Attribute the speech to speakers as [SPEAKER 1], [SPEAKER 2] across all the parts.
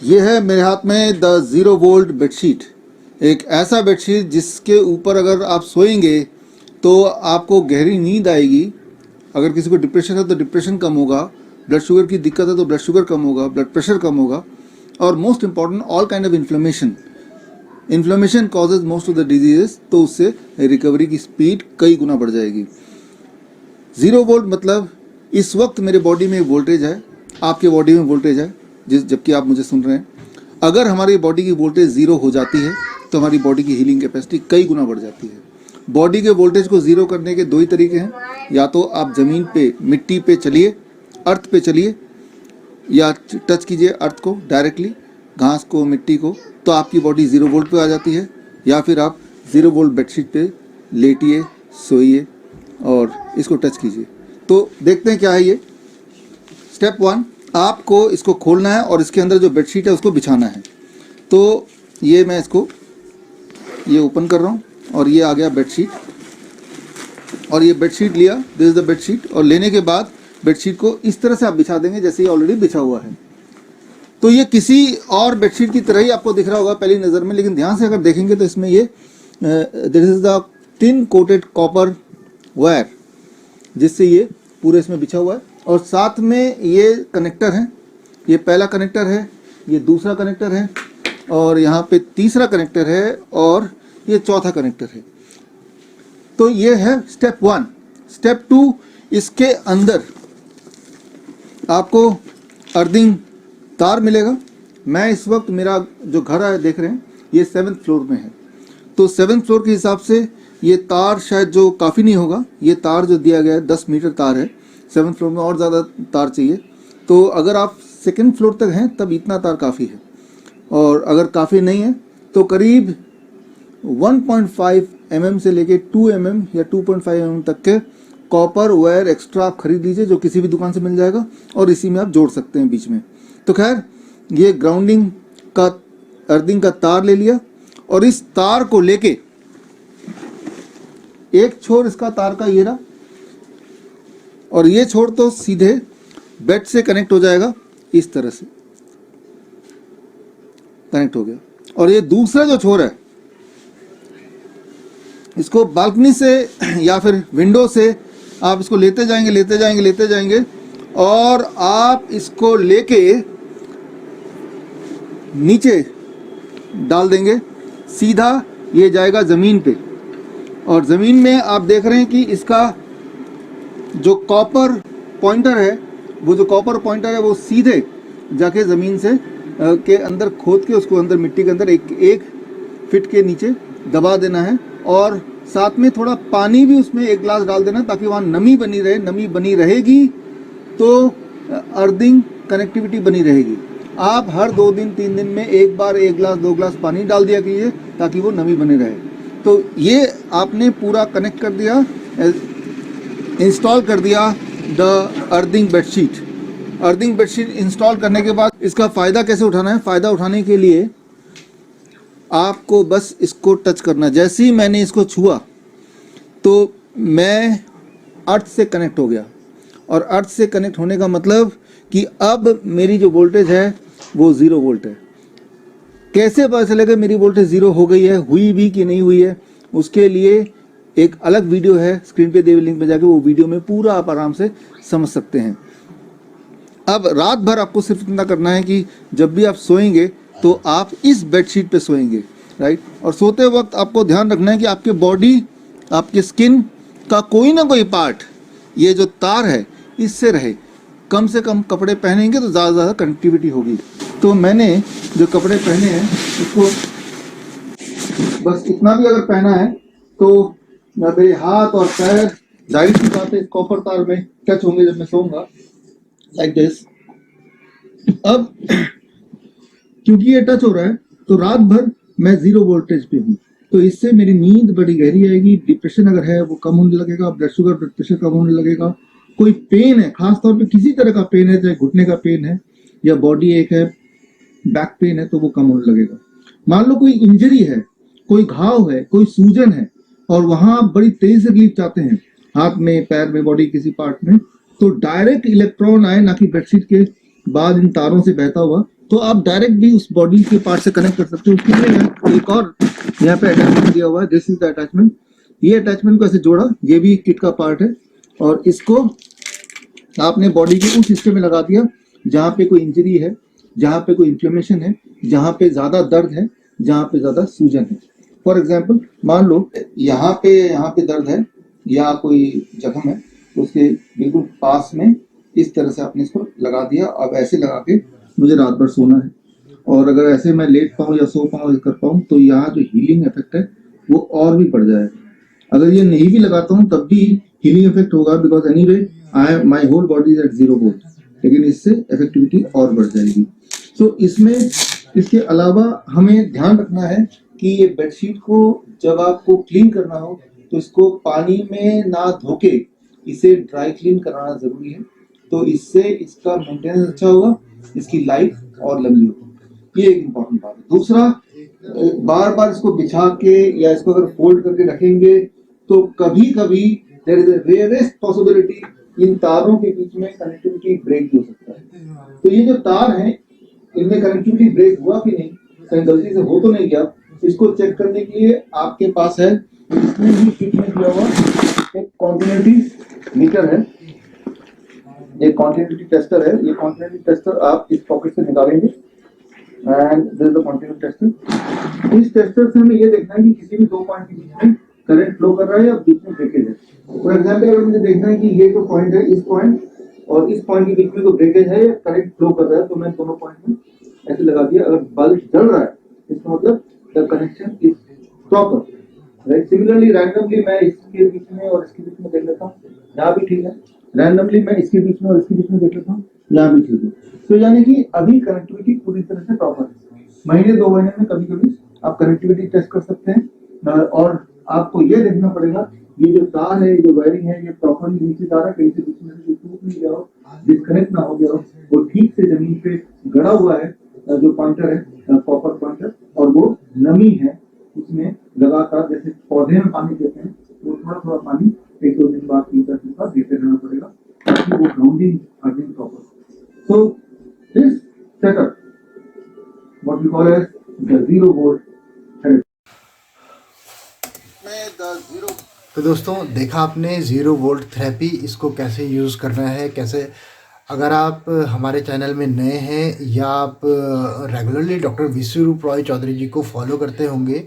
[SPEAKER 1] ये है मेरे हाथ में द 0 वोल्ट बेडशीट। एक ऐसा बेडशीट जिसके ऊपर अगर आप सोएंगे तो आपको गहरी नींद आएगी। अगर किसी को डिप्रेशन है तो डिप्रेशन कम होगा, ब्लड शुगर की दिक्कत है तो ब्लड शुगर कम होगा, ब्लड प्रेशर कम होगा, और most important all kind of inflammation causes most of the diseases, तो उससे रिकवरी की स्पीड कई गुना बढ़ जाएगी। 0 वोल्ट मतलब इस वक्त मेरे बॉडी में वोल्टेज है, आपके बॉडी में वोल्टेज है, जबकि आप मुझे सुन रहे हैं। अगर हमारी बॉडी की वोल्टेज 0 हो जाती है तो हमारी बॉडी की हीलिंग कैपेसिटी कई गुना बढ़ जाती है। बॉडी के वोल्टेज को 0 करने के दो ही तरीके हैं, या तो आप ज़मीन पे, मिट्टी पे चलिए, अर्थ पे चलिए, या टच कीजिए अर्थ को डायरेक्टली, घास को, मिट्टी को, तो आपकी बॉडी 0 वोल्ट पे आ जाती है। या फिर आप 0 वोल्ट बेडशीट पे लेटिए, सोइए और इसको टच कीजिए। तो देखते हैं क्या है ये। स्टेप 1, आपको इसको खोलना है और इसके अंदर जो बेडशीट है उसको बिछाना है। तो ये मैं इसको ये ओपन कर रहा हूँ और ये आ गया बेडशीट, और ये बेडशीट लिया, दिस इज द बेडशीट। और लेने के बाद बेडशीट को इस तरह से आप बिछा देंगे जैसे ये ऑलरेडी बिछा हुआ है। तो ये किसी और बेडशीट की तरह ही आपको दिख रहा होगा पहली नज़र में, लेकिन ध्यान से अगर देखेंगे तो इसमें ये this is the tin coated copper wire, जिससे ये पूरे इसमें बिछा हुआ है। और साथ में ये कनेक्टर है, ये पहला कनेक्टर है, ये दूसरा कनेक्टर है, और यहाँ पे तीसरा कनेक्टर है, और ये चौथा कनेक्टर है। तो ये है स्टेप 1। स्टेप 2, इसके अंदर आपको अर्थिंग तार मिलेगा। मैं इस वक्त, मेरा जो घर है देख रहे हैं, ये 7th फ्लोर में है। तो 7th फ्लोर के हिसाब से ये तार शायद जो काफ़ी नहीं होगा। ये तार जो दिया गया है 10 मीटर तार है। 7th फ्लोर में और ज़्यादा तार चाहिए। तो अगर आप 2nd फ्लोर तक हैं तब इतना तार काफ़ी है, और अगर काफ़ी नहीं है तो करीब 1.5 mm से लेके 2 mm या 2.5 mm तक के कॉपर वायर एक्स्ट्रा आप खरीद लीजिए, जो किसी भी दुकान से मिल जाएगा, और इसी में आप जोड़ सकते हैं बीच में। तो खैर, ये ग्राउंडिंग का, अर्थिंग का तार ले लिया, और इस तार को लेके एक छोर इसका तार का ये रहा, और ये छोर तो सीधे बेड से कनेक्ट हो जाएगा, इस तरह से कनेक्ट हो गया। और ये दूसरा जो छोर है, इसको बालकनी से या फिर विंडो से आप इसको लेते जाएंगे, लेते जाएंगे, लेते जाएंगे, और आप इसको लेके नीचे डाल देंगे, सीधा ये जाएगा ज़मीन पे। और ज़मीन में आप देख रहे हैं कि इसका जो कॉपर पॉइंटर है, वो सीधे जाके ज़मीन से के अंदर खोद के उसको अंदर मिट्टी के अंदर एक फिट के नीचे दबा देना है। और साथ में थोड़ा पानी भी उसमें 1 गिलास डाल देना, ताकि वहाँ नमी बनी रहे। नमी बनी रहेगी तो अर्थिंग कनेक्टिविटी बनी रहेगी। आप हर 2 दिन 3 दिन में एक बार 1 गिलास 2 गिलास पानी डाल दिया कीजिए, ताकि वो नमी बनी रहे। तो ये आपने पूरा कनेक्ट कर दिया, इंस्टॉल कर दिया the earthing bedsheet. Earthing bedsheet install करने के बाद इसका फ़ायदा कैसे उठाना है? फ़ायदा उठाने के लिए आपको बस इसको टच करना। जैसे ही मैंने इसको छुआ तो मैं अर्थ से कनेक्ट हो गया, और अर्थ से कनेक्ट होने का मतलब कि अब मेरी जो वोल्टेज है वो 0 वोल्ट है। कैसे पता चलेगा मेरी वोल्टेज 0 हो गई है, हुई भी कि नहीं हुई है? उसके लिए एक अलग वीडियो है, स्क्रीन पे दे लिंक में जाके वो वीडियो में पूरा आप आराम से समझ सकते हैं। अब रात भर आपको सिर्फ इतना करना है कि जब भी आप सोएंगे तो आप इस बेडशीट पे सोएंगे, राइट। और सोते वक्त आपको ध्यान रखना है कि आपके बॉडी, आपके स्किन का कोई ना कोई पार्ट, ये जो तार है इससे रहे। कम से कम कपड़े पहनेंगे तो ज़्यादा से ज़्यादा कनेक्टिविटी होगी। तो मैंने जो कपड़े पहने हैं उसको बस इतना भी अगर पहना है तो मेरे हाथ और पैर जाहिर सी बात है कॉपर तार में टच होंगे जब मैं सोऊंगा, लाइक दिस। अब क्योंकि ये टच हो रहा है तो रात भर मैं 0 वोल्टेज पे हूँ, तो इससे मेरी नींद बड़ी गहरी आएगी। डिप्रेशन अगर है वो कम होने लगेगा, ब्लड शुगर, ब्लड प्रेशर कम होने लगेगा। कोई पेन है, खास तौर पे किसी तरह का पेन है, चाहे घुटने का पेन है या बॉडी एक है, बैक पेन है, तो वो कम होने लगेगा। मान लो कोई इंजरी है, कोई घाव है, कोई सूजन है, और वहां बड़ी तेज से रिलीफ चाहते हैं, हाथ में, पैर में, बॉडी किसी पार्ट में, तो डायरेक्ट इलेक्ट्रॉन आए, ना कि बेडशीट के बाद इन तारों से बहता हुआ, तो आप डायरेक्ट भी उस बॉडी के पार्ट से कनेक्ट कर सकते हो। उसके लिए एक और यहाँ पे अटैचमेंट दिया हुआ है, दिस इज द अटैचमेंट। ये अटैचमेंट को ऐसे जोड़ा, ये भी किट का पार्ट है, और इसको आपने बॉडी के उस हिस्से में लगा दिया जहाँ पे कोई इंजरी है, जहाँ पे कोई इन्फ्लेमेशन है, जहाँ पे ज्यादा दर्द है, जहाँ पे ज्यादा सूजन है। फॉर एग्जाम्पल मान लो यहाँ पे दर्द है या कोई जख्म है, तो उसके बिल्कुल पास में इस तरह से आपने इसको लगा दिया। अब ऐसे लगा के मुझे रात भर सोना है, और अगर ऐसे मैं लेट पाऊँ या सो पाऊँ या कर पाऊँ, तो यहाँ जो हीलिंग इफेक्ट है वो और भी बढ़ जाएगा। अगर ये नहीं भी लगाता हूँ तब भी हीलिंग इफेक्ट होगा, because anyway I my whole body is at 0 volt, लेकिन इससे इफेक्टिविटी और बढ़ जाएगी। तो इसमें इसके अलावा हमें ध्यान रखना है कि ये बेडशीट को जब आपको क्लीन करना हो तो इसको पानी में ना धोके इसे ड्राई क्लीन कराना जरूरी है। तो इससे इसका मेंटेनेंस अच्छा होगा, इसकी लाइफ और लंबी होगी। ये एक इम्पोर्टेंट बात है। दूसरा, बार बार इसको बिछा के या इसको अगर फोल्ड करके रखेंगे तो कभी कभी there is a rarest possibility इन तारों के बीच में कनेक्टिविटी ब्रेक हो सकता है। तो ये जो तार है इनमें कनेक्टिविटी ब्रेक हुआ कि नहीं, कहीं गलती से हो तो नहीं गया, इसको चेक करने के लिए आपके पास है, इसमें भी किट में दिया हुआ एक कॉन्टिन्यूटी मीटर है, ये कॉन्टिन्यूटी टेस्टर है। ये कॉन्टिन्यूटी टेस्टर आप इस पॉकेट से निकालेंगे and this is the continuity tester. इस टेस्टर से हमें ये देखना है कि किसी भी दो पॉइंट के बीच में करंट फ्लो कर रहा है या बीच में ब्रेकेज है। फॉर एग्जाम्पल अगर मुझे देखना है कि ये जो पॉइंट है, इस पॉइंट और इस पॉइंट के बीच में कोई ब्रेकेज है या करंट फ्लो कर रहा है, तो मैं दोनों पॉइंट में ऐसे लगा दिया। अगर बल्ब जल रहा है इसका मतलब the connection is proper, right. Similarly randomly मैं इसके बीच में और इसके बीच में देख लेता हूँ, यहाँ भी ठीक है। रैंडमली मैं इसके बीच में और इसके बीच में देख लेता हूँ, यहाँ भी ठीक है। तो यानी कि अभी कनेक्टिविटी पूरी तरह से प्रॉपर है। महीने दो महीने में कभी कभी आप कनेक्टिविटी टेस्ट कर सकते हैं, और आपको ये देखना पड़ेगा ये जो तार है, जो वायरिंग है, ये प्रॉपरली नीचे तार है, कहीं से बीच में से टूट नहीं गया हो, डिस्कनेक्ट ना हो गया हो, वो ठीक से जमीन पे गड़ा हुआ है जो पॉइंटर है, कॉपर पॉइंटर, और वो नमी है उसमें लगातार, जैसे पौधे में पानी देते हैं वो थोड़ा थोड़ा पानी एक दो दिन बाद 3-4 दिन बाद देते रहना पड़ेगा ताकि वो grounding earning proper. So this setup what we call as the 0 volt therapy.
[SPEAKER 2] तो दोस्तों देखा आपने 0 वोल्ट थेरेपी, इसको कैसे यूज़ करना है, कैसे। अगर आप हमारे चैनल में नए हैं या आप रेगुलरली डॉक्टर विश्वरूप रॉय चौधरी जी को फॉलो करते होंगे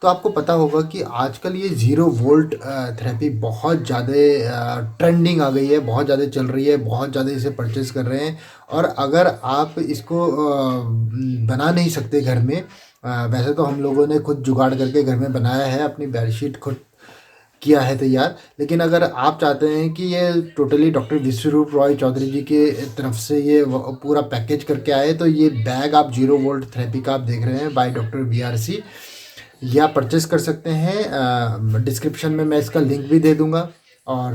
[SPEAKER 2] तो आपको पता होगा कि आजकल ये 0 वोल्ट थेरेपी बहुत ज़्यादा ट्रेंडिंग आ गई है, बहुत ज़्यादा चल रही है, बहुत ज़्यादा इसे परचेज़ कर रहे हैं। और अगर आप इसको बना नहीं सकते घर में, वैसे तो हम लोगों ने खुद जुगाड़ करके घर में बनाया है, अपनी बेडशीट खुद किया है तैयार, लेकिन अगर आप चाहते हैं कि ये टोटली डॉक्टर विश्वरूप रॉय चौधरी जी के तरफ से ये पूरा पैकेज करके आए, तो ये बैग आप 0 वोल्ट थेरेपी का आप देख रहे हैं बाय डॉक्टर VRC, या परचेस कर सकते हैं। डिस्क्रिप्शन में मैं इसका लिंक भी दे दूंगा, और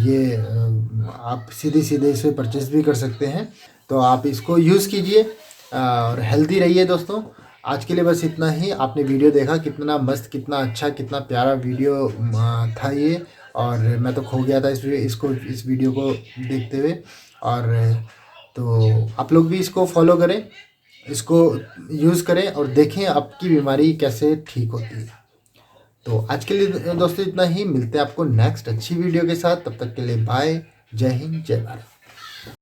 [SPEAKER 2] ये आप सीधे सीधे इसे परचेस भी कर सकते हैं। तो आप इसको यूज़ कीजिए और हेल्दी रहिए दोस्तों। आज के लिए बस इतना ही। आपने वीडियो देखा, कितना मस्त, कितना अच्छा, कितना प्यारा वीडियो था ये, और मैं तो खो गया था इस वीडियो को देखते हुए। और तो आप लोग भी इसको फॉलो करें, इसको यूज़ करें और देखें आपकी बीमारी कैसे ठीक होती है। तो आज के लिए दोस्तों इतना ही। मिलते हैं आपको नेक्स्ट अच्छी वीडियो के साथ, तब तक के लिए बाय। जय हिंद, जय भारत।